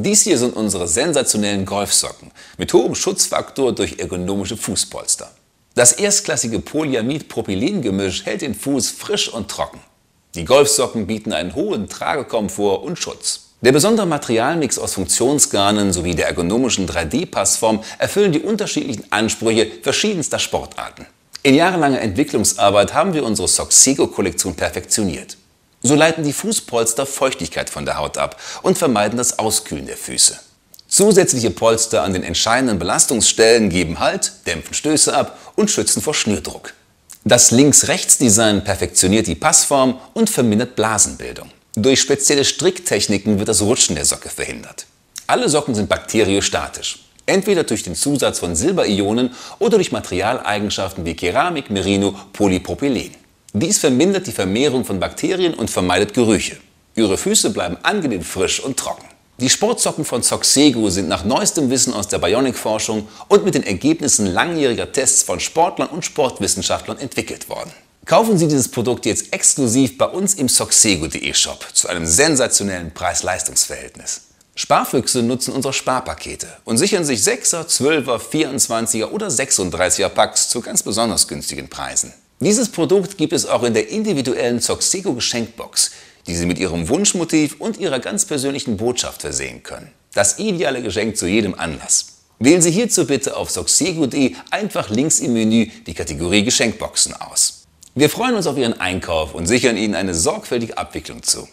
Dies hier sind unsere sensationellen Golfsocken mit hohem Schutzfaktor durch ergonomische Fußpolster. Das erstklassige Polyamid-Propylen-Gemisch hält den Fuß frisch und trocken. Die Golfsocken bieten einen hohen Tragekomfort und Schutz. Der besondere Materialmix aus Funktionsgarnen sowie der ergonomischen 3D-Passform erfüllen die unterschiedlichen Ansprüche verschiedenster Sportarten. In jahrelanger Entwicklungsarbeit haben wir unsere Soxego-Kollektion perfektioniert. So leiten die Fußpolster Feuchtigkeit von der Haut ab und vermeiden das Auskühlen der Füße. Zusätzliche Polster an den entscheidenden Belastungsstellen geben Halt, dämpfen Stöße ab und schützen vor Schnürdruck. Das Links-Rechts-Design perfektioniert die Passform und vermindert Blasenbildung. Durch spezielle Stricktechniken wird das Rutschen der Socke verhindert. Alle Socken sind bakteriostatisch, entweder durch den Zusatz von Silberionen oder durch Materialeigenschaften wie Keramik, Merino, Polypropylen. Dies vermindert die Vermehrung von Bakterien und vermeidet Gerüche. Ihre Füße bleiben angenehm frisch und trocken. Die Sportsocken von Soxego sind nach neuestem Wissen aus der Bionic-Forschung und mit den Ergebnissen langjähriger Tests von Sportlern und Sportwissenschaftlern entwickelt worden. Kaufen Sie dieses Produkt jetzt exklusiv bei uns im soxego.de Shop zu einem sensationellen Preis-Leistungs-Verhältnis. Sparfüchse nutzen unsere Sparpakete und sichern sich 6er, 12er, 24er oder 36er Packs zu ganz besonders günstigen Preisen. Dieses Produkt gibt es auch in der individuellen Soxego Geschenkbox, die Sie mit Ihrem Wunschmotiv und Ihrer ganz persönlichen Botschaft versehen können. Das ideale Geschenk zu jedem Anlass. Wählen Sie hierzu bitte auf soxego.de einfach links im Menü die Kategorie Geschenkboxen aus. Wir freuen uns auf Ihren Einkauf und sichern Ihnen eine sorgfältige Abwicklung zu.